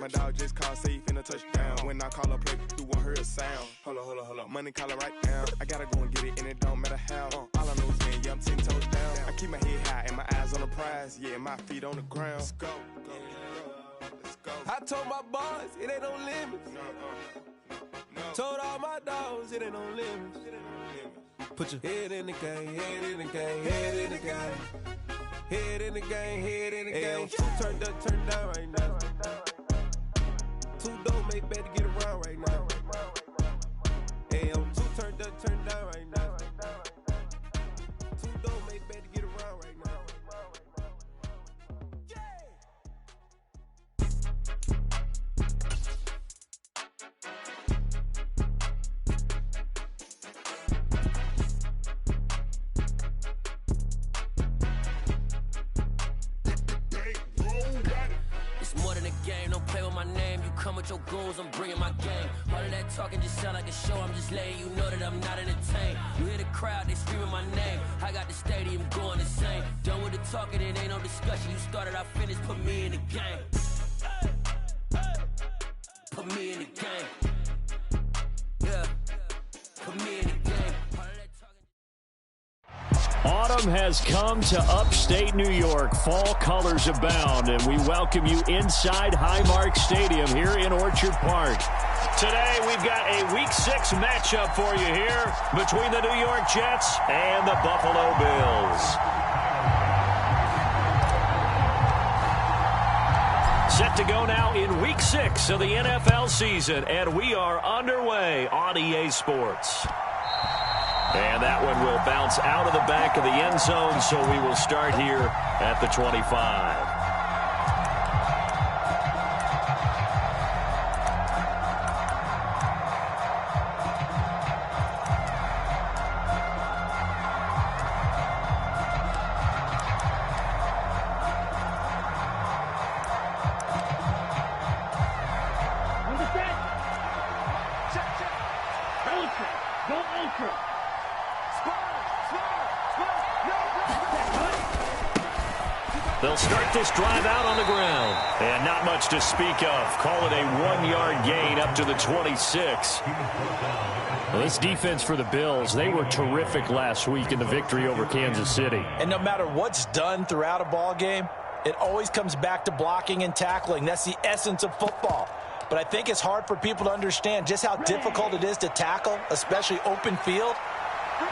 my dog just called safe in a touchdown. When I call a play, you won't hear a sound. Hold up. Money call it right now. I gotta go and get it, and it don't matter how. All I know is win, yeah, I'm 10 toes down. I keep my head high and my eyes on the prize. Yeah, my feet on the ground. Let's go. I told my boys, it ain't no limits. No. Told all my dogs, it ain't no limits. Put your head in the game, head in the game, head in the game. Head in the game, head in the game. Two turned up, turned down right now. Two dope make better get around right now. Hey, I'm two turned up, turned down right now. Two dope make better get around right now. With your goons, I'm bringing my game. All of that talking just sound like a show. I'm just letting you know that I'm not entertained. You hear the crowd, they screaming my name. I got the stadium going insane. Done with the talking, it ain't no discussion. You started, I finished, put me in the game. Put me in the game. Yeah, put me in the game. Autumn has come to upstate New York. Fall colors abound, and we welcome you inside Highmark Stadium here in Orchard Park. Today, we've got a Week 6 matchup for you here between the New York Jets and the Buffalo Bills. Set to go now in Week 6 of the NFL season, and we are underway on EA Sports. And that one will bounce out of the back of the end zone, so we will start here at the 25. They'll start this drive out on the ground. And not much to speak of. Call it a 1-yard gain up to the 26. Well, this defense for the Bills, they were terrific last week in the victory over Kansas City. And no matter what's done throughout a ball game, it always comes back to blocking and tackling. That's the essence of football. But I think it's hard for people to understand just how difficult it is to tackle, especially open field.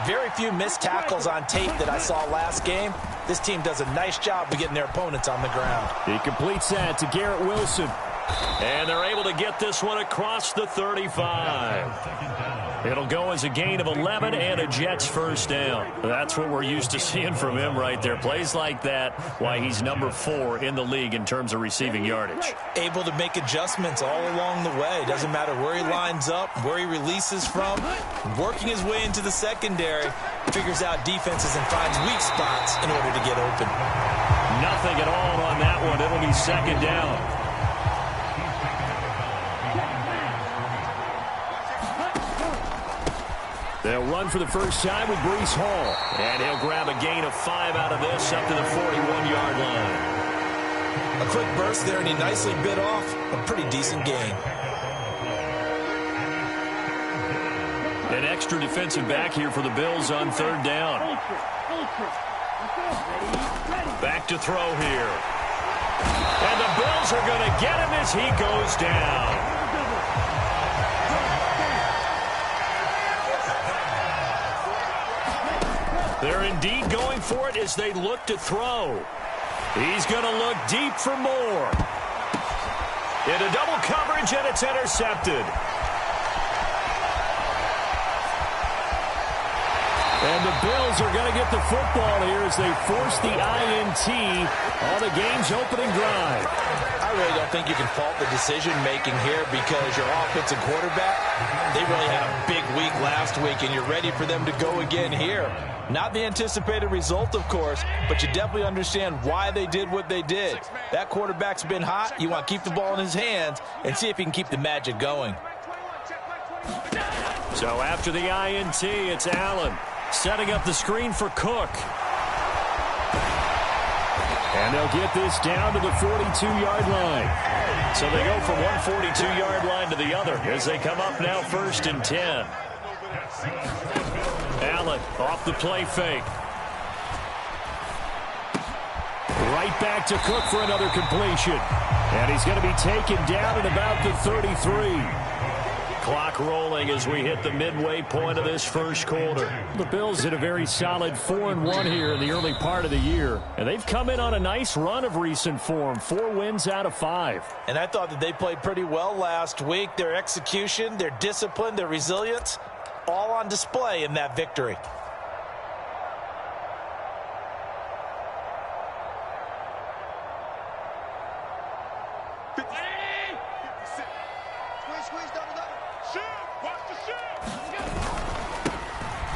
Very few missed tackles on tape that I saw last game. This team does a nice job of getting their opponents on the ground. He completes that to Garrett Wilson. And they're able to get this one across the 35. It'll go as a gain of 11 and a Jets first down. That's what we're used to seeing from him right there. Plays like that, why he's number 4 in the league in terms of receiving yardage. Able to make adjustments all along the way. Doesn't matter where he lines up, where he releases from. Working his way into the secondary, figures out defenses and finds weak spots in order to get open. Nothing at all on that one. It'll be second down. They'll run for the first time with Breece Hall. And he'll grab a gain of 5 out of this up to the 41-yard line. A quick burst there, and he nicely bit off a pretty decent gain. An extra defensive back here for the Bills on third down. Back to throw here. And the Bills are going to get him as he goes down. They're indeed going for it as they look to throw. He's going to look deep for more. Into double coverage, and it's intercepted. And the Bills are going to get the football here as they force the INT on the game's opening drive. I really don't think you can fault the decision-making here because your offensive quarterback, they really had a big week last week, and you're ready for them to go again here. Not the anticipated result, of course, but you definitely understand why they did what they did. That quarterback's been hot. You want to keep the ball in his hands and see if he can keep the magic going. So after the INT, it's Allen setting up the screen for Cook. And they'll get this down to the 42-yard line. So they go from one 42-yard line to the other as they come up now 1st and 10. Allen off the play fake. Right back to Cook for another completion. And he's going to be taken down at about the 33. Clock rolling as we hit the midway point of this first quarter. The Bills did a very solid 4-1 here in the early part of the year. And they've come in on a nice run of recent form. 4 wins out of 5. And I thought that they played pretty well last week. Their execution, their discipline, their resilience, all on display in that victory.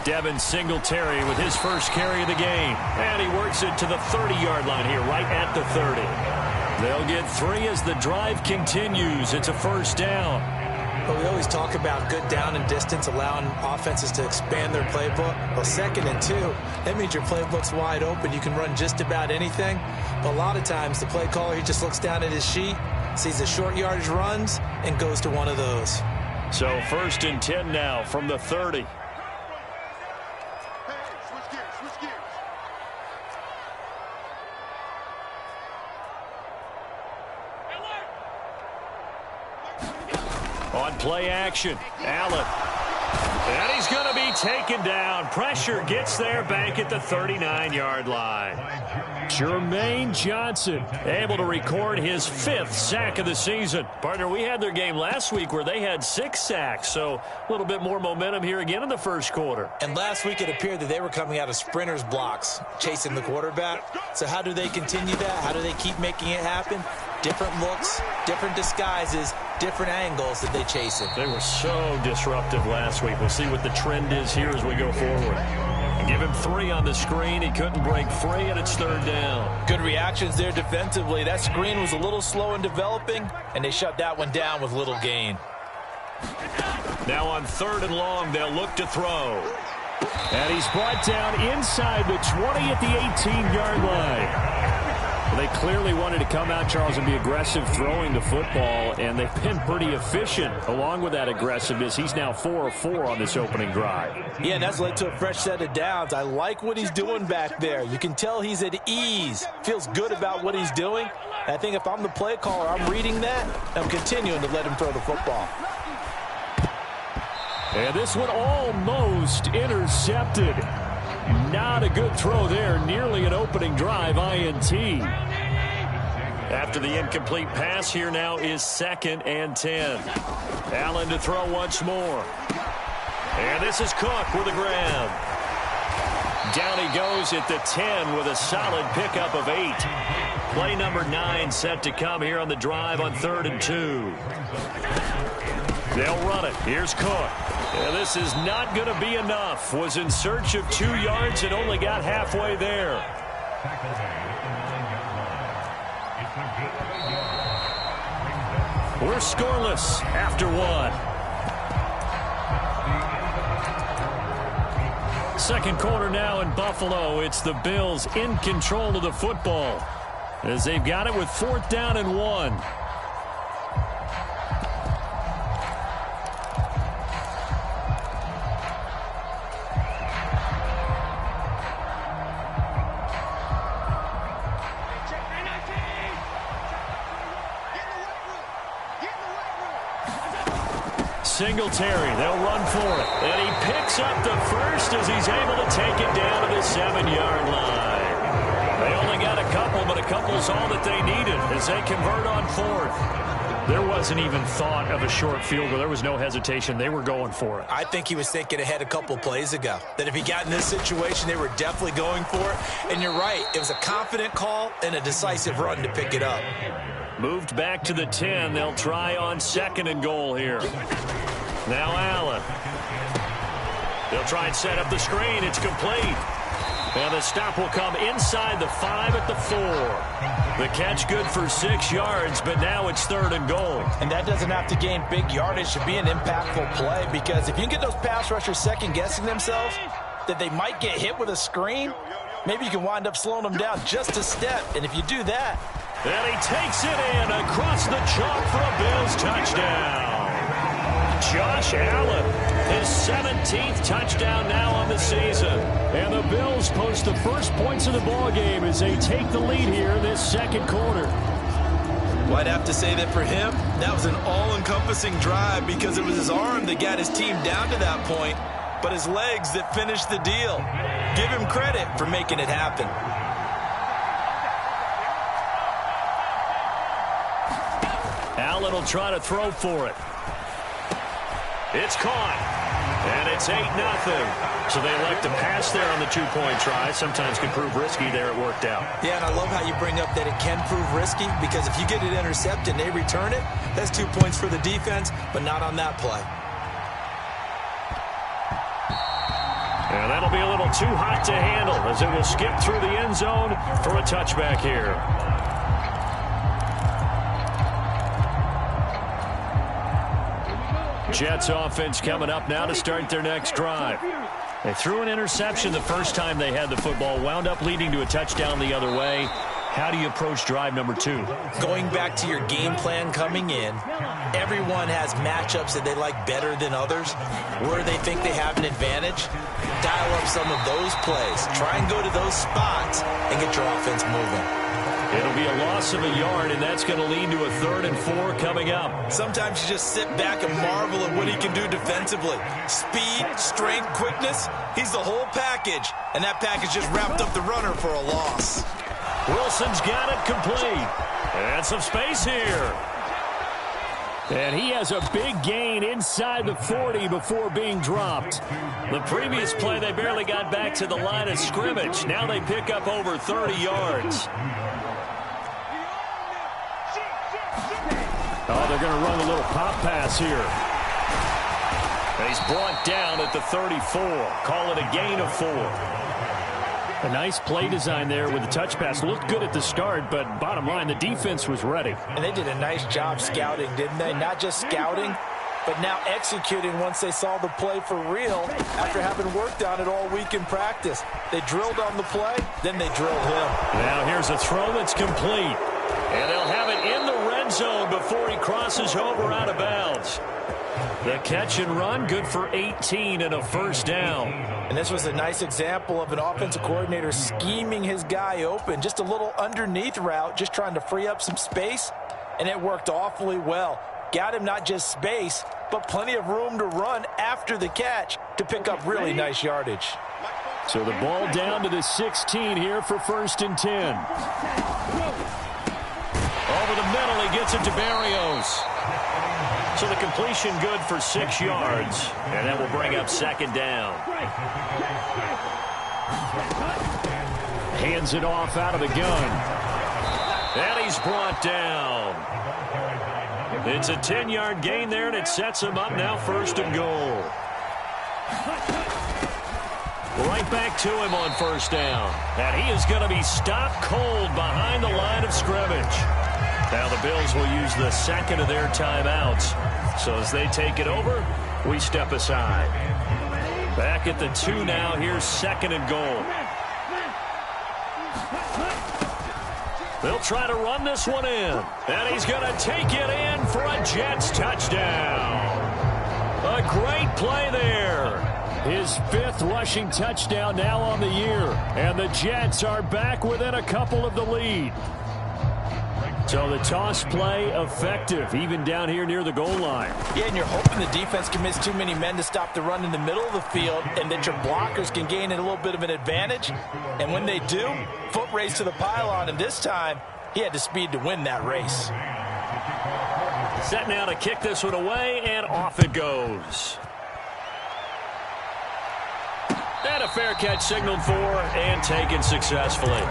Devin Singletary with his first carry of the game. And he works it to the 30-yard line here, right at the 30. They'll get 3 as the drive continues. It's a first down. But we always talk about good down and distance, allowing offenses to expand their playbook. Well, 2nd and 2, that means your playbook's wide open. You can run just about anything. But a lot of times, the play caller, he just looks down at his sheet, sees the short yardage runs, and goes to one of those. So 1st and 10 now from the 30. On play action, Allen. And he's going to be taken down. Pressure gets there back at the 39-yard line. Jermaine Johnson able to record his 5th sack of the season. Partner, we had their game last week where they had 6 sacks, so a little bit more momentum here again in the first quarter. And last week it appeared that they were coming out of sprinters blocks, chasing the quarterback. So how do they continue that? How do they keep making it happen? Different looks, different disguises, different angles that they chase it. They were so disruptive last week. We'll see what the trend is here as we go forward. Give him 3 on the screen. He couldn't break free, and it's 3rd down. Good reactions there defensively. That screen was a little slow in developing, and they shut that one down with little gain. Now on 3rd and long, they'll look to throw. And he's brought down inside the 20 at the 18-yard line. They clearly wanted to come out, Charles, and be aggressive throwing the football, and they've been pretty efficient along with that aggressiveness. He's now 4 of 4 on this opening drive. Yeah, and that's led to a fresh set of downs. I like what he's doing back there. You can tell he's at ease, feels good about what he's doing. And I think if I'm the play caller, I'm reading that, I'm continuing to let him throw the football. And this one almost intercepted. Not a good throw there. Nearly an opening drive INT. After the incomplete pass, here now is 2nd and 10. Allen to throw once more. And this is Cook with a grab. Down he goes at the 10 with a solid pickup of 8. Play number 9 set to come here on the drive on 3rd and 2. They'll run it. Here's Cook. And this is not going to be enough. Was in search of 2 yards and only got halfway there. We're scoreless after 1. Second quarter now in Buffalo. It's the Bills in control of the football as they've got it with 4th down and 1. Singletary, they'll run for it. And he picks up the first as he's able to take it down to the 7-yard line. They only got a couple, but a couple's all that they needed as they convert on 4th. There wasn't even thought of a short field goal. There was no hesitation. They were going for it. I think he was thinking ahead a couple plays ago, that if he got in this situation, they were definitely going for it. And you're right, it was a confident call and a decisive run to pick it up. Moved back to the 10. They'll try on 2nd and goal here. Now Allen. They'll try and set up the screen. It's complete. And the stop will come inside the 5 at the 4. The catch good for 6 yards, but now it's 3rd and goal. And that doesn't have to gain big yardage to be an impactful play, because if you can get those pass rushers second-guessing themselves that they might get hit with a screen, maybe you can wind up slowing them down just a step. And if you do that, And he takes it in across the chalk for a Bills touchdown. Josh Allen, his 17th touchdown now on the season. And the Bills post the first points of the ballgame as they take the lead here in this second quarter. Well, I'd have to say that for him, that was an all-encompassing drive because it was his arm that got his team down to that point, but his legs that finished the deal. Give him credit for making it happen. Allen will try to throw for it. It's caught, and it's 8-0. So they elect to pass there on the two-point try. Sometimes can prove risky. There it worked out. Yeah, and I love how you bring up that it can prove risky because if you get it intercepted and they return it, that's 2 points for the defense, but not on that play. And that'll be a little too hot to handle as it will skip through the end zone for a touchback here. Jets offense coming up now to start their next drive. They threw an interception the first time they had the football, wound up leading to a touchdown the other way. How do you approach drive number 2? Going back to your game plan coming in, everyone has matchups that they like better than others. Where they think they have an advantage, dial up some of those plays. Try and go to those spots and get your offense moving. It'll be a loss of a yard, and that's going to lead to a 3rd and 4 coming up. Sometimes you just sit back and marvel at what he can do defensively. Speed, strength, quickness, he's the whole package. And that package just wrapped up the runner for a loss. Wilson's got it complete. And some space here. And he has a big gain inside the 40 before being dropped. The previous play, they barely got back to the line of scrimmage. Now they pick up over 30 yards. Oh, they're going to run a little pop pass here. And he's brought down at the 34. Call it a gain of 4. A nice play design there with the touch pass. Looked good at the start, but bottom line, the defense was ready. And they did a nice job scouting, didn't they? Not just scouting, but now executing once they saw the play for real after having worked on it all week in practice. They drilled on the play, then they drilled him. Now here's a throw that's complete. And they'll have it in the red zone before he crosses over out of bounds. The catch and run, good for 18 and a first down. And this was a nice example of an offensive coordinator scheming his guy open. Just a little underneath route, just trying to free up some space, and it worked awfully well. Got him not just space, but plenty of room to run after the catch to pick up really nice yardage. So the ball down to the 16 here for 1st and 10. Over the middle, he gets it to Berrios. So the completion good for 6 yards. And that will bring up 2nd down. Hands it off out of the gun. And he's brought down. It's a 10-yard gain there, and it sets him up now 1st and goal. Right back to him on 1st down. And he is going to be stopped cold behind the line of scrimmage. Now the Bills will use the 2nd of their timeouts. So as they take it over, we step aside. Back at the 2 now. Here's 2nd and goal. They'll try to run this one in. And he's going to take it in for a Jets touchdown. A great play there. His 5th rushing touchdown now on the year. And the Jets are back within a couple of the lead. So the toss play effective, even down here near the goal line. Yeah, and you're hoping the defense commits too many men to stop the run in the middle of the field and that your blockers can gain a little bit of an advantage. And when they do, foot race to the pylon, and this time he had the speed to win that race. Set now to kick this one away, and off it goes. And a fair catch signaled for and taken successfully.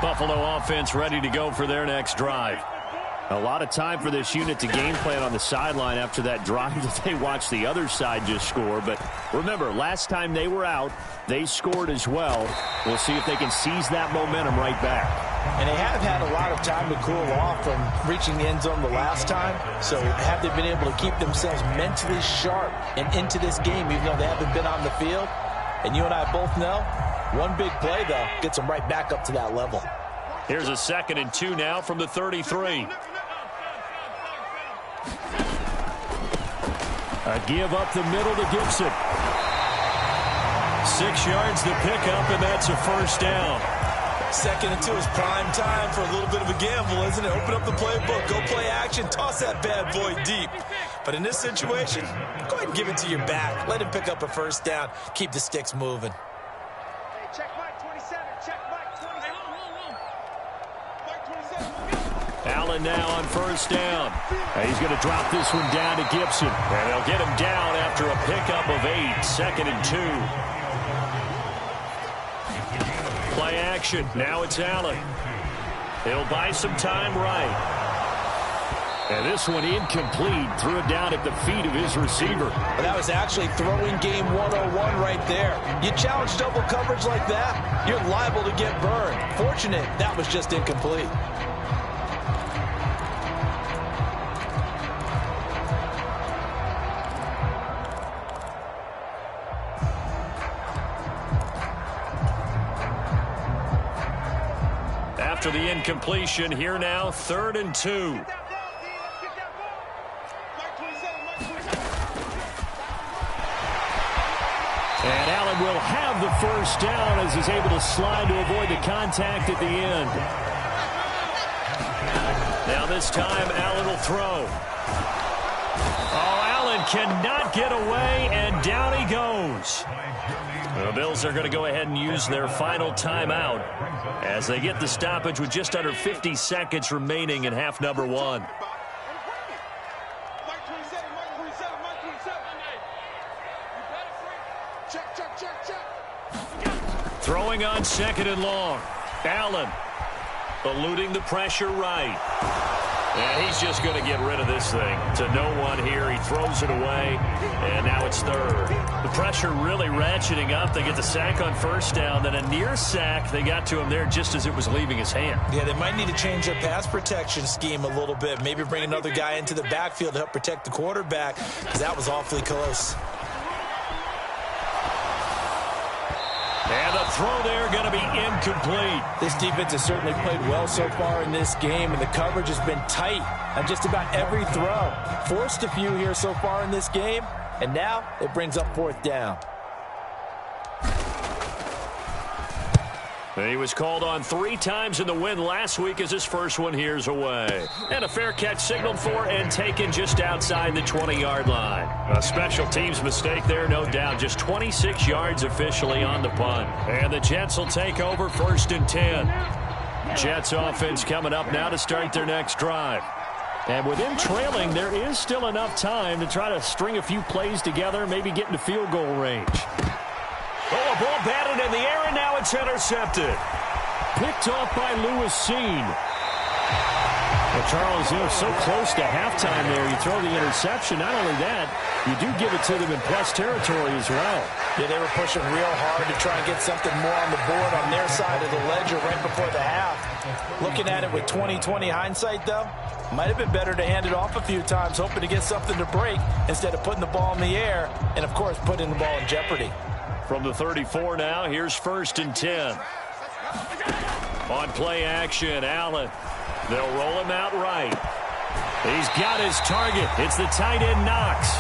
Buffalo offense ready to go for their next drive. A lot of time for this unit to game plan on the sideline after that drive that they watched the other side just score. But remember, last time they were out, they scored as well. We'll see if they can seize that momentum right back. And they have had a lot of time to cool off from reaching the end zone the last time. So have they been able to keep themselves mentally sharp and into this game, even though they haven't been on the field? And you and I both know, one big play, though, gets them right back up to that level. Here's a 2nd and 2 now from the 33. A give up the middle to Gibson. 6 yards to pick up, and that's a first down. 2nd and 2 is prime time for a little bit of a gamble, isn't it? Open up the playbook, go play action, toss that bad boy deep. But in this situation, go ahead and give it to your back. Let him pick up a first down. Keep the sticks moving. Check Mike 27. Check Mike 27. Mike 27. Allen now on first down. He's going to drop this one down to Gibson. And they'll get him down after a pickup of 8. 2nd and 2. Play action. Now it's Allen. He'll buy some time right. And this one incomplete. Threw it down at the feet of his receiver. Well, that was actually throwing game 101 right there. You challenge double coverage like that, you're liable to get burned. Fortunate that was just incomplete. After the incompletion, here now, 3rd and 2. And Allen will have the first down as he's able to slide to avoid the contact at the end. Now this time, Allen will throw. Oh, Allen cannot get away, and down he goes. The Bills are going to go ahead and use their final timeout as they get the stoppage with just under 50 seconds remaining in half number 1. Throwing on 2nd and long. Allen eluding the pressure right. And he's just going to get rid of this thing to no one here. He throws it away, and now it's 3rd. The pressure really ratcheting up. They get the sack on first down, then a near sack. They got to him there just as it was leaving his hand. Yeah, they might need to change their pass protection scheme a little bit. Maybe bring another guy into the backfield to help protect the quarterback, because that was awfully close. And the throw there going to be incomplete. This defense has certainly played well so far in this game, and the coverage has been tight on just about every throw. Forced a few here so far in this game, and now it brings up 4th down. He was called on 3 times in the win last week as his first one here's away. And a fair catch signaled for and taken just outside the 20-yard line. A special teams mistake there, no doubt. Just 26 yards officially on the punt. And the Jets will take over 1st and 10. Jets offense coming up now to start their next drive. And with him trailing, there is still enough time to try to string a few plays together, maybe get into field goal range. Oh, a ball batted in the air, and now it's intercepted. Picked off by Lewis Cine. Well, Charles, so close to halftime there. You throw the interception. Not only that, you do give it to them in plus territory as well. Yeah, they were pushing real hard to try and get something more on the board on their side of the ledger right before the half. Looking at it with 20/20 hindsight, though, might have been better to hand it off a few times, hoping to get something to break instead of putting the ball in the air and, of course, putting the ball in jeopardy. From the 34 now, here's 1st and 10. On play action, Allen. They'll roll him out right. He's got his target. It's the tight end Knox.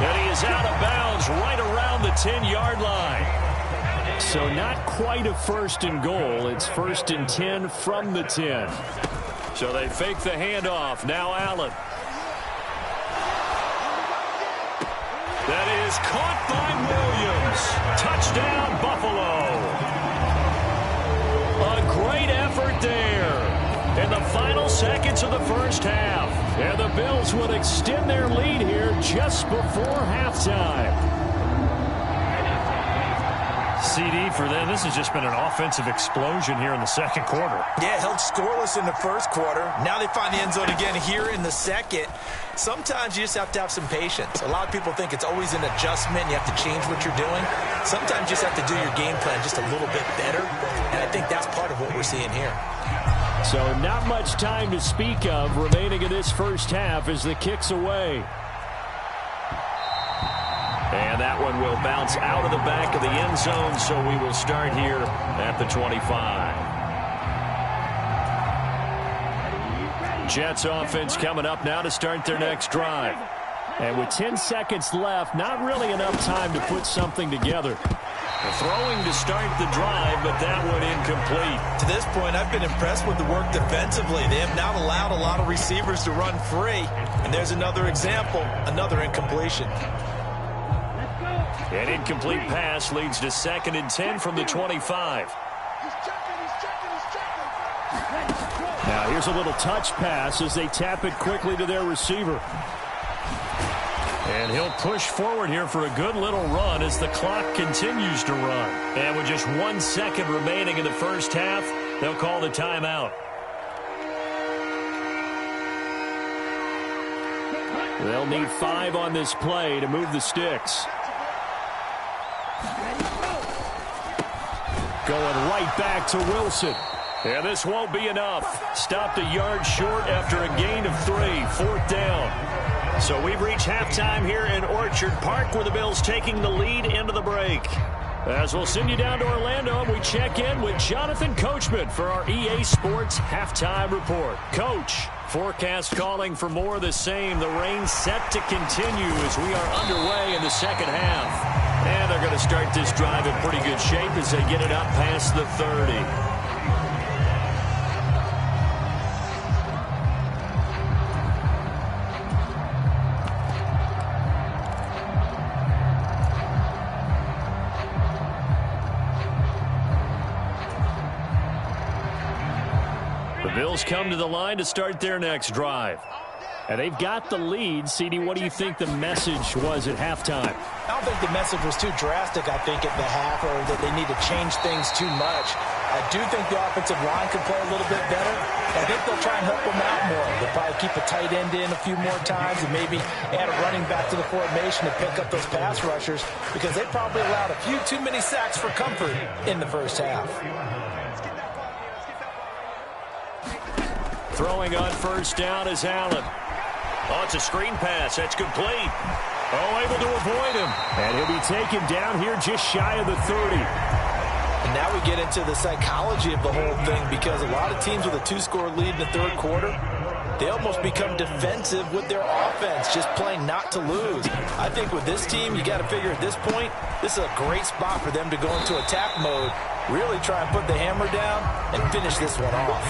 And he is out of bounds right around the 10-yard line. So not quite a 1st and goal. It's 1st and 10 from the 10. So they fake the handoff. Now Allen. That is caught by Williams. Touchdown, Buffalo. A great effort there in the final seconds of the first half. And the Bills would extend their lead here just before halftime. CD for them. This has just been an offensive explosion here in the second quarter. Yeah, held scoreless in the first quarter. Now they find the end zone again here in the second. Sometimes you just have to have some patience. A lot of people think it's always an adjustment. You have to change what you're doing. Sometimes you just have to do your game plan just a little bit better. And I think that's part of what we're seeing here. So not much time to speak of remaining in this first half as the kick's away. And that one will bounce out of the back of the end zone, so we will start here at the 25. Jets offense coming up now to start their next drive. And with 10 seconds left, not really enough time to put something together. Throwing to start the drive, but that one incomplete. To this point, I've been impressed with the work defensively. They have not allowed a lot of receivers to run free. And there's another example, another incompletion. An incomplete pass leads to 2nd and 10 from the 25. Now here's a little touch pass as they tap it quickly to their receiver. And he'll push forward here for a good little run as the clock continues to run. And with just 1 second remaining in the first half, they'll call the timeout. They'll need 5 on this play to move the sticks. Going right back to Wilson. And this won't be enough. Stopped a yard short after a gain of 3. 4th down. So we've reached halftime here in Orchard Park, where the Bills taking the lead into the break. As we'll send you down to Orlando, and we check in with Jonathan Coachman for our EA Sports Halftime Report. Coach, forecast calling for more of the same. The rain set to continue as we are underway in the second half. And they're going to start this drive in pretty good shape as they get it up past the 30. The Bills come to the line to start their next drive. And they've got the lead. CD, what do you think the message was at halftime? I don't think the message was too drastic, I think, at the half, or that they need to change things too much. I do think the offensive line could play a little bit better. I think they'll try and help them out more. They'll probably keep a tight end in a few more times and maybe add a running back to the formation to pick up those pass rushers, because they probably allowed a few too many sacks for comfort in the first half. Throwing on first down is Allen. Oh, it's a screen pass. That's complete. Oh, able to avoid him. And he'll be taken down here just shy of the 30. And now we get into the psychology of the whole thing, because a lot of teams with a 2-score lead in the third quarter, they almost become defensive with their offense, just playing not to lose. I think with this team, you got to figure at this point, this is a great spot for them to go into attack mode, really try and put the hammer down and finish this one off.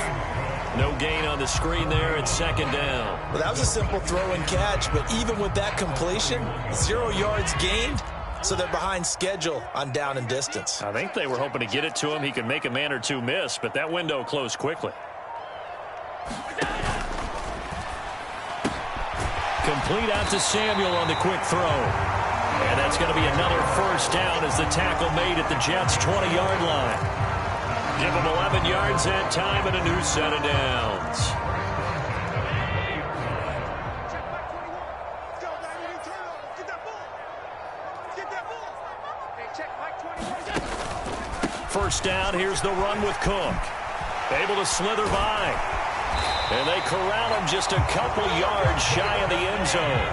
No gain on the screen there at 2nd down. Well, that was a simple throw and catch, but even with that completion, 0 yards gained, so they're behind schedule on down and distance. I think they were hoping to get it to him. He could make a man or two miss, but that window closed quickly. Complete out to Samuel on the quick throw. And that's going to be another first down as the tackle made at the Jets' 20-yard line. Give them 11 yards that time and a new set of downs. First down, here's the run with Cook. Able to slither by. And they corral him just a couple yards shy of the end zone.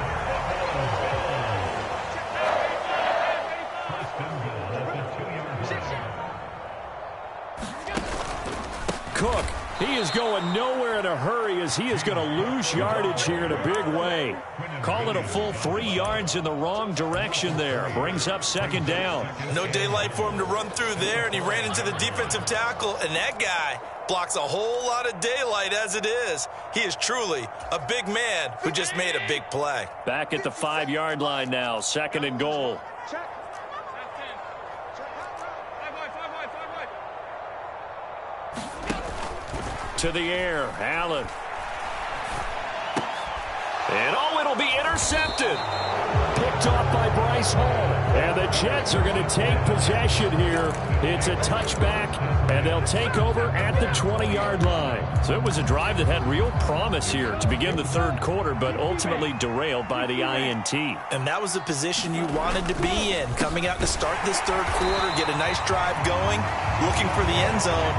Cook, he is going nowhere in a hurry as he is going to lose yardage here in a big way. Call it a full 3 yards in the wrong direction there. Brings up 2nd down. No daylight for him to run through there, and he ran into the defensive tackle, and that guy blocks a whole lot of daylight as it is. He is truly a big man who just made a big play. Back at the 5-yard line now, 2nd and goal. To the air, Allen. And oh, it'll be intercepted. Picked off by Bryce Hall. And the Jets are going to take possession here. It's a touchback, and they'll take over at the 20-yard line. So it was a drive that had real promise here to begin the third quarter, but ultimately derailed by the INT. And that was the position you wanted to be in, coming out to start this third quarter, get a nice drive going, looking for the end zone.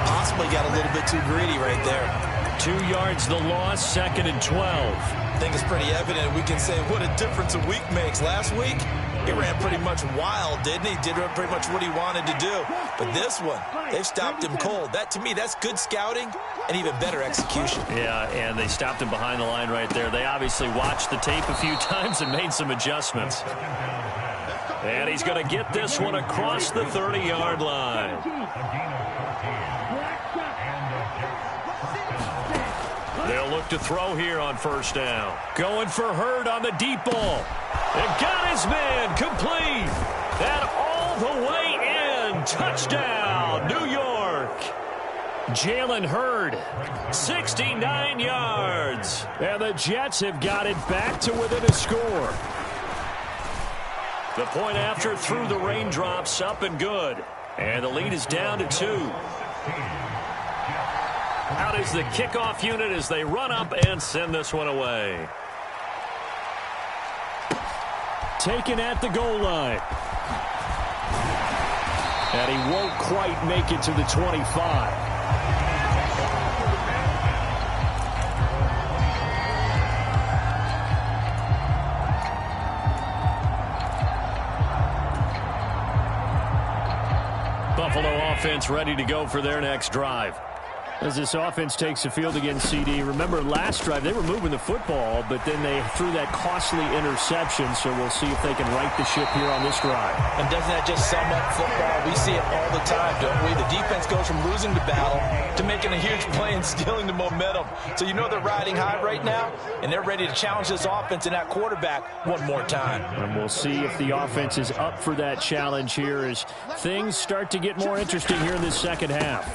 possibly got a little bit too greedy right there. 2 yards the loss, 2nd and 12. I think it's pretty evident. We can say what a difference a week makes. Last week, he ran pretty much wild, didn't he? Did pretty much what he wanted to do. But this one, they've stopped him cold. That, to me, that's good scouting and even better execution. Yeah, and they stopped him behind the line right there. They obviously watched the tape a few times and made some adjustments. And he's going to get this one across the 30-yard line. They'll look to throw here on 1st down. Going for Hurd on the deep ball. And got his man complete. And all the way in. Touchdown, New York. Jalen Hurd, 69 yards. And the Jets have got it back to within a score. The point after through the raindrops, up and good. And the lead is down to 2. Out is the kickoff unit as they run up and send this one away. Taken at the goal line. And he won't quite make it to the 25. Buffalo offense ready to go for their next drive. As this offense takes the field against CD, remember last drive they were moving the football, but then they threw that costly interception, so we'll see if they can right the ship here on this drive. And doesn't that just sum up football? We see it all the time, don't we? The defense goes from losing the battle to making a huge play and stealing the momentum. So you know they're riding high right now, and they're ready to challenge this offense and that quarterback one more time. And we'll see if the offense is up for that challenge here as things start to get more interesting here in this second half.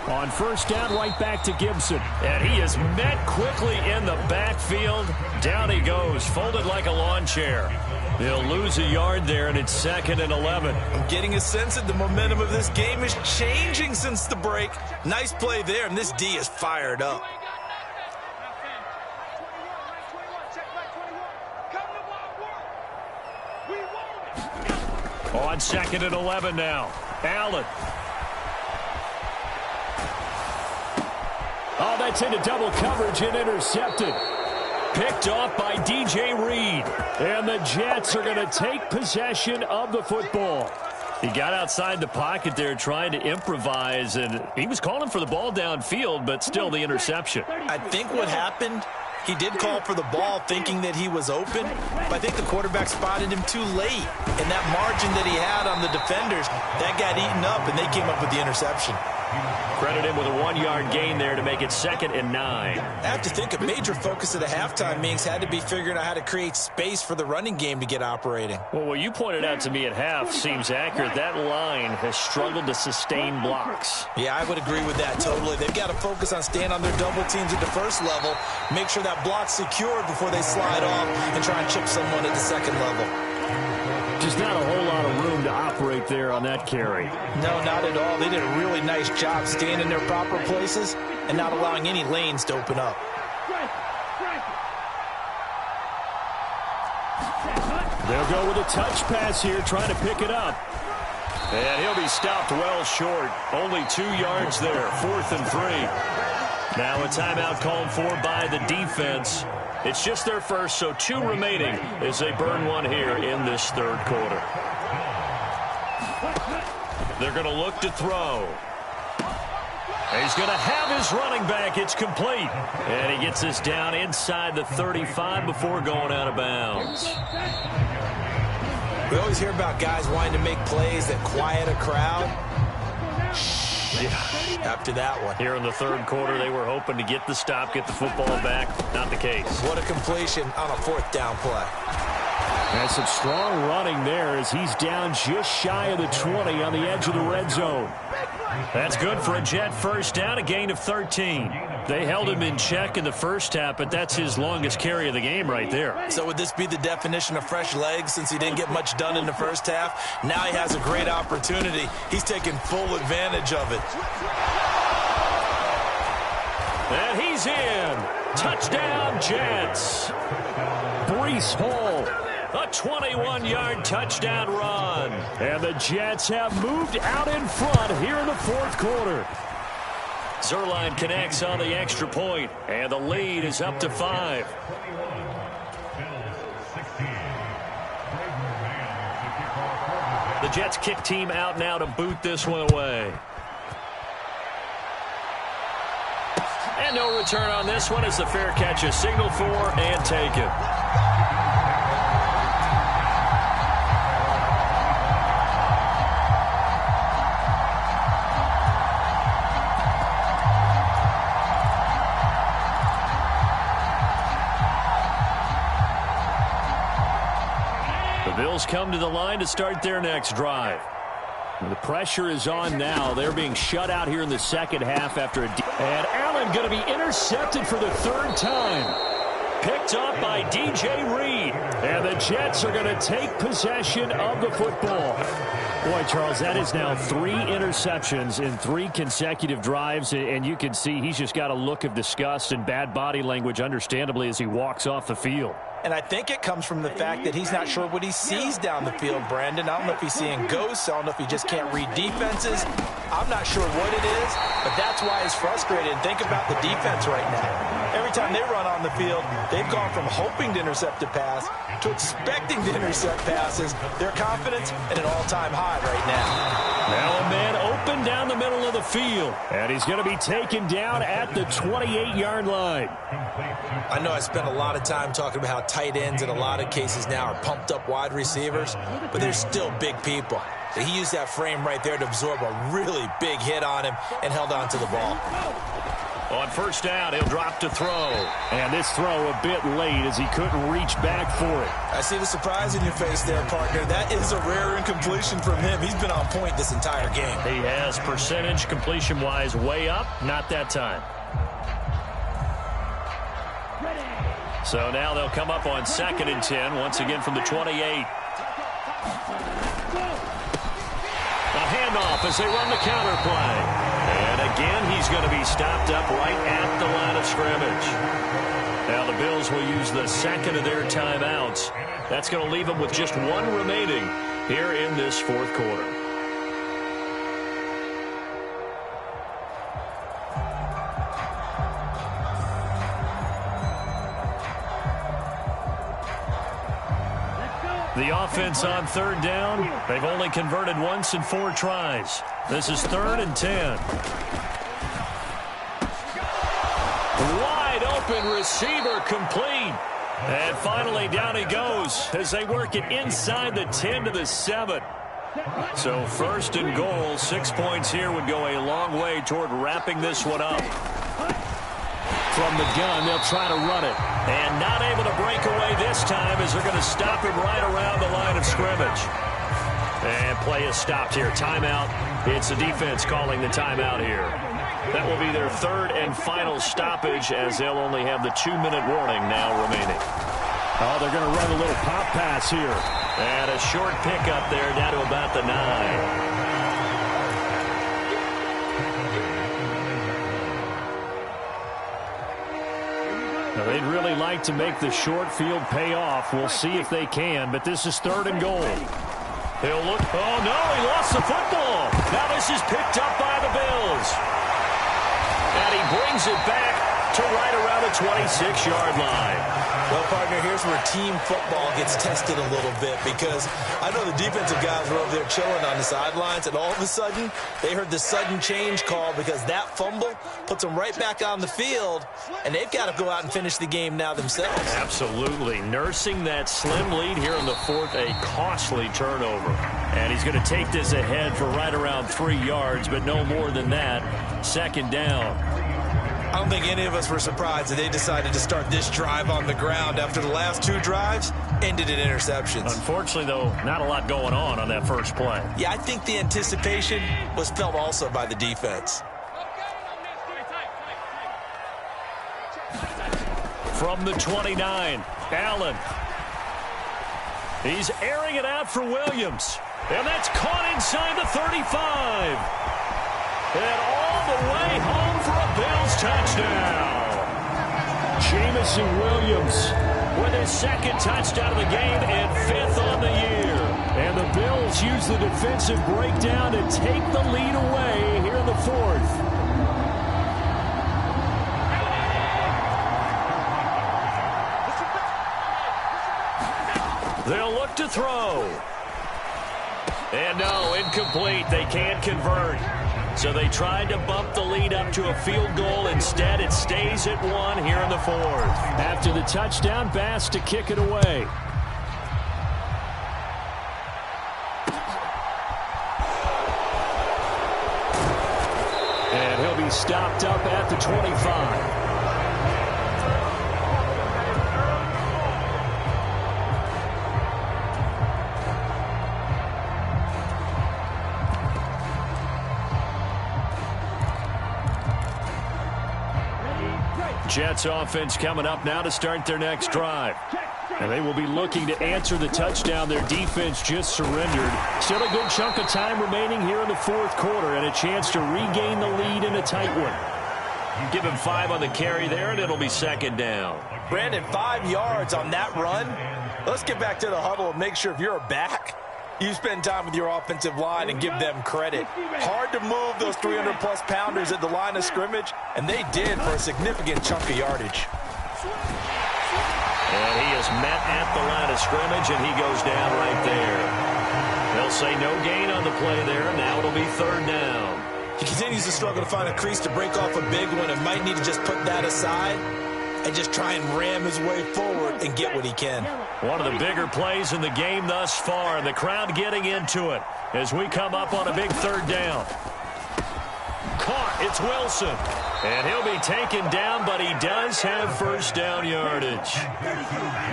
On 1st down, right back to Gibson. And he is met quickly in the backfield. Down he goes, folded like a lawn chair. They'll lose a yard there, and it's 2nd and 11. I'm getting a sense that the momentum of this game is changing since the break. Nice play there, and this D is fired up. On 2nd and 11 now. Allen. Oh, that's into double coverage and intercepted. Picked off by DJ Reed. And the Jets are going to take possession of the football. He got outside the pocket there trying to improvise, and he was calling for the ball downfield, but still the interception. I think what happened, he did call for the ball thinking that he was open, but I think the quarterback spotted him too late. And that margin that he had on the defenders, that got eaten up, and they came up with the interception. Credit him with a 1-yard gain there to make it 2nd and 9. I have to think a major focus of the halftime meetings had to be figuring out how to create space for the running game to get operating. Well, what you pointed out to me at half seems accurate. That line has struggled to sustain blocks. Yeah, I would agree with that totally. They've got to focus on staying on their double teams at the first level, make sure that block's secured before they slide off and try and chip someone at the second level. Just not a whole lot of room to operate there on that carry. No, not at all. They did a really nice job staying in their proper places and not allowing any lanes to open up. They'll go with a touch pass here, trying to pick it up. And he'll be stopped well short. Only 2 yards there, 4th and 3. Now a timeout called for by the defense. It's just their first, so 2 remaining as they burn one here in this 3rd quarter. They're going to look to throw. He's going to have his running back. It's complete. And he gets this down inside the 35 before going out of bounds. We always hear about guys wanting to make plays that quiet a crowd. Yeah, after that one. Here in the 3rd quarter, they were hoping to get the stop, get the football back. Not the case. What a completion on a 4th down play. And some strong running there as he's down just shy of the 20 on the edge of the red zone. That's good for a Jet 1st down, a gain of 13. They held him in check in the first half, but that's his longest carry of the game right there. So would this be the definition of fresh legs since he didn't get much done in the first half? Now he has a great opportunity. He's taking full advantage of it. And he's in. Touchdown, Jets. Breece Hall. A 21-yard touchdown run. And the Jets have moved out in front here in the 4th quarter. Zuerlein connects on the extra point, and the lead is up to 5. The Jets kick team out now to boot this one away. And no return on this one as the fair catch is signaled for and taken. The Bills come to the line to start their next drive. The pressure is on now. They're being shut out here in the second half after and Allen going to be intercepted for the 3rd time. Picked up by DJ Reed. And the Jets are going to take possession of the football. Boy, Charles, that is now 3 interceptions in 3 consecutive drives. And you can see he's just got a look of disgust and bad body language, understandably, as he walks off the field. And I think it comes from the fact that he's not sure what he sees down the field, Brandon. I don't know if he's seeing ghosts. I don't know if he just can't read defenses. I'm not sure what it is, but that's why he's frustrated. And think about the defense right now. Every time they run on the field, they've gone from hoping to intercept a pass to expecting to intercept passes. Their confidence at an all-time high right now. Now a man open down the middle of the field. And he's going to be taken down at the 28-yard line. I know I spent a lot of time talking about how tight ends in a lot of cases now are pumped up wide receivers, but they're still big people. He used that frame right there to absorb a really big hit on him and held on to the ball. On first down, he'll drop to throw. And this throw a bit late as he couldn't reach back for it. I see the surprise in your face there, partner. That is a rare incompletion from him. He's been on point this entire game. He has percentage completion-wise way up. Not that time. So now they'll come up on 2nd and 10, once again from the 28. A handoff as they run the counter play. And again, he's going to be stopped up right at the line of scrimmage. Now the Bills will use the 2nd of their timeouts. That's going to leave them with just 1 remaining here in this 4th quarter. The offense on 3rd down. They've only converted once in 4 tries. This is 3rd and 10. Wide open receiver complete. And finally down he goes as they work it inside the 10 to the 7. So 1st and goal, 6 points here would go a long way toward wrapping this one up. From the gun, they'll try to run it. And not able to break away this time as they're going to stop him right around the line of scrimmage. And play is stopped here. Timeout. It's the defense calling the timeout here. That will be their 3rd and final stoppage as they'll only have the 2-minute warning now remaining. Oh, they're going to run a little pop pass here. And a short pickup there down to about the 9. Now, they'd really like to make the short field pay off. We'll see if they can, but this is 3rd and goal. He'll look. Oh, no, he lost the football. Now this is picked up by the Bills. And he brings it back to right around the 26-yard line. Well, partner, here's where team football gets tested a little bit because I know the defensive guys were over there chilling on the sidelines, and all of a sudden, they heard the sudden change call because that fumble puts them right back on the field, and they've got to go out and finish the game now themselves. Absolutely. Nursing that slim lead here in the 4th, a costly turnover. And he's going to take this ahead for right around 3 yards, but no more than that. 2nd down. I don't think any of us were surprised that they decided to start this drive on the ground after the last 2 drives ended in interceptions. Unfortunately, though, not a lot going on that first play. Yeah, I think the anticipation was felt also by the defense. From the 29, Allen. He's airing it out for Williams. And that's caught inside the 35. And all the way home for a Bills touchdown. Jameson Williams with his 2nd touchdown of the game and 5th on the year. And the Bills use the defensive breakdown to take the lead away here in the 4th. They'll look to throw. And no, incomplete. They can't convert. So they tried to bump the lead up to a field goal. Instead, it stays at 1 here in the fourth. After the touchdown, Bass to kick it away. And he'll be stopped up at the 25. Jets offense coming up now to start their next drive. And they will be looking to answer the touchdown their defense just surrendered. Still a good chunk of time remaining here in the fourth quarter and a chance to regain the lead in a tight one. Give him 5 on the carry there, and it'll be second down. Brandon, 5 yards on that run. Let's get back to the huddle and make sure if you're a back, you spend time with your offensive line and give them credit. Hard to move those 300-plus pounders at the line of scrimmage, and they did for a significant chunk of yardage. And he is met at the line of scrimmage, and he goes down right there. They'll say no gain on the play there. Now it'll be third down. He continues to struggle to find a crease to break off a big one and might need to just put that aside and just try and ram his way forward and get what he can. One of the bigger plays in the game thus far, and the crowd getting into it as we come up on a big third down. Caught, it's Wilson. And he'll be taken down, but he does have first down yardage.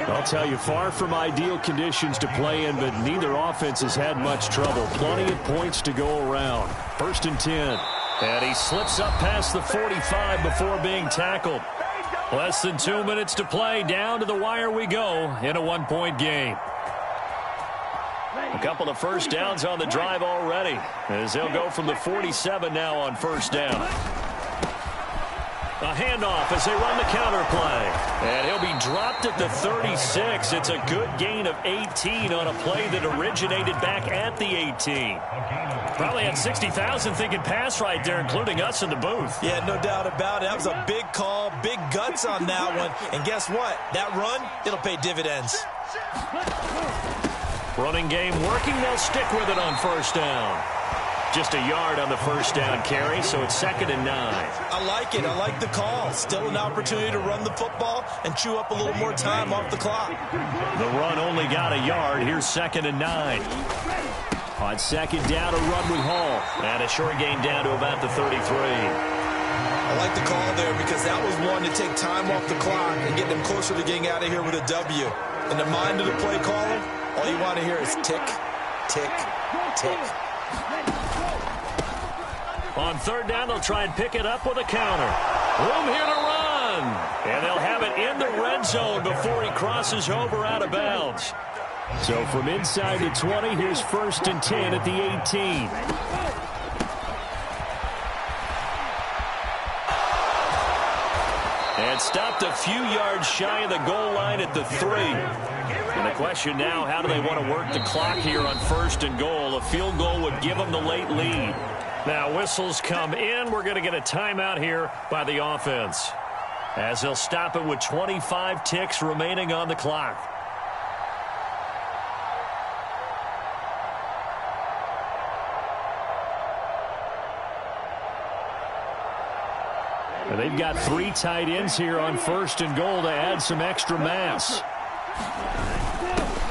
I'll tell you, far from ideal conditions to play in, but neither offense has had much trouble. Plenty of points to go around. First and 10. And he slips up past the 45 before being tackled. Less than 2 minutes to play. Down to the wire we go in a one-point game. A couple of first downs on the drive already, as they'll go from the 47 now on first down. A handoff as they run the counter play. And he'll be dropped at the 36. It's a good gain of 18 on a play that originated back at the 18. Probably had 60,000 thinking pass right there, including us in the booth. Yeah, no doubt about it. That was a big call, big guts on that one. And guess what? That run, it'll pay dividends. Running game working. They'll stick with it on first down. Just a yard on the first down carry, so it's second and 9. I like it. I like the call. Still an opportunity to run the football and chew up a little more time off the clock. The run only got a yard. Here's second and 9. On second down, a run with Hall. And a short gain down to about the 33. I like the call there because that was one to take time off the clock and get them closer to getting out of here with a W. In the mind of the play caller, all you want to hear is tick, tick, tick. On third down, they'll try and pick it up with a counter. Room here to run. And they'll have it in the red zone before he crosses over out of bounds. So from inside the 20, here's first and 10 at the 18. And stopped a few yards shy of the goal line at the 3. And the question now, how do they want to work the clock here on first and goal? A field goal would give them the late lead. Now whistles come in. We're going to get a timeout here by the offense, as they'll stop it with 25 ticks remaining on the clock. And they've got 3 tight ends here on first and goal to add some extra mass.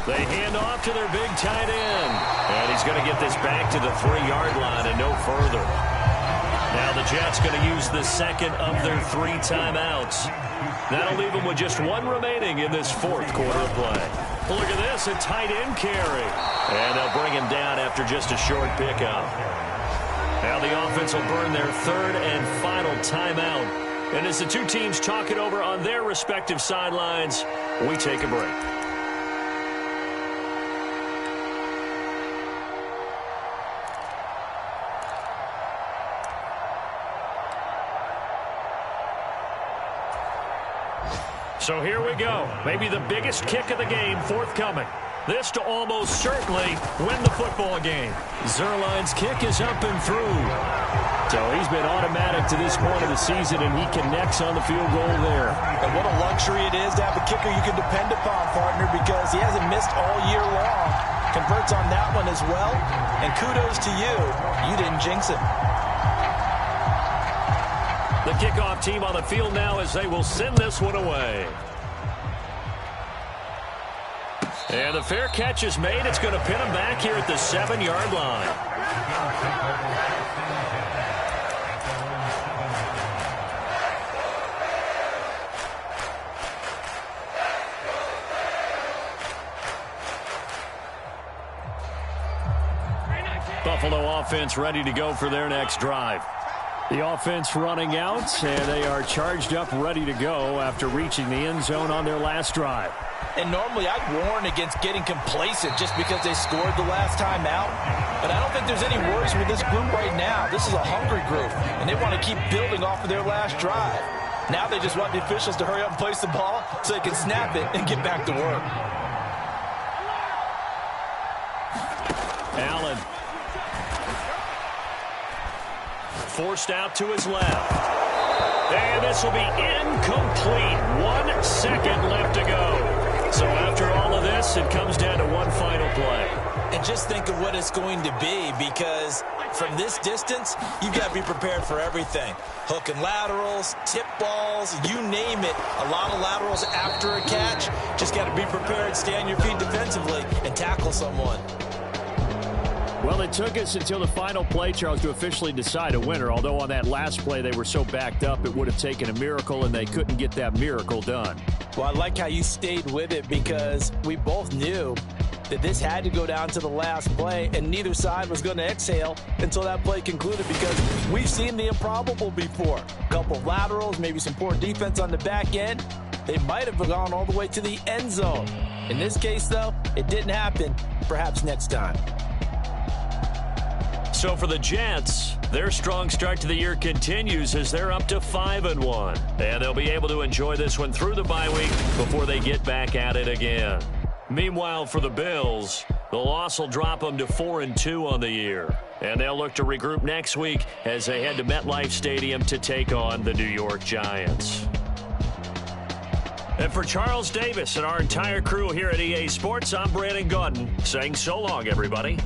They hand off to their big tight end. And he's going to get this back to the 3-yard line and no further. Now the Jets going to use the second of their 3 timeouts. That'll leave them with just 1 remaining in this fourth quarter of play. Well, look at this, a tight end carry. And they'll bring him down after just a short pickup. Now the offense will burn their 3rd and final timeout. And as the two teams talk it over on their respective sidelines, we take a break. So here we go. Maybe the biggest kick of the game forthcoming. This to almost certainly win the football game. Zuerlein's kick is up and through. So he's been automatic to this point of the season, and he connects on the field goal there. And what a luxury it is to have a kicker you can depend upon, partner, because he hasn't missed all year long. Converts on that one as well. And kudos to you. You didn't jinx him. The kickoff team on the field now as they will send this one away. And the fair catch is made. It's going to pin him back here at the 7-yard line. Buffalo offense ready to go for their next drive. The offense running out, and they are charged up, ready to go after reaching the end zone on their last drive. And normally I'd warn against getting complacent just because they scored the last time out. But I don't think there's any worries with this group right now. This is a hungry group, and they want to keep building off of their last drive. Now they just want the officials to hurry up and place the ball so they can snap it and get back to work. Allen. Forced out to his left. And this will be incomplete. 1 second left to go. So after all of this, it comes down to one final play. And just think of what it's going to be, because from this distance, you've got to be prepared for everything. Hook and laterals, tip balls, you name it. A lot of laterals after a catch. Just got to be prepared, stay on your feet defensively, and tackle someone. Well, it took us until the final play, Charles, to officially decide a winner. Although on that last play they were so backed up, it would have taken a miracle, and they couldn't get that miracle done. Well, I like how you stayed with it, because we both knew that this had to go down to the last play, and neither side was going to exhale until that play concluded, because we've seen the improbable before. A couple of laterals, maybe some poor defense on the back end. They might have gone all the way to the end zone. In this case, though, it didn't happen. Perhaps next time. So for the Jets, their strong start to the year continues as they're up to 5-1. And they'll be able to enjoy this one through the bye week before they get back at it again. Meanwhile, for the Bills, the loss will drop them to 4-2 on the year. And they'll look to regroup next week as they head to MetLife Stadium to take on the New York Giants. And for Charles Davis and our entire crew here at EA Sports, I'm Brandon Gaudin saying so long, everybody.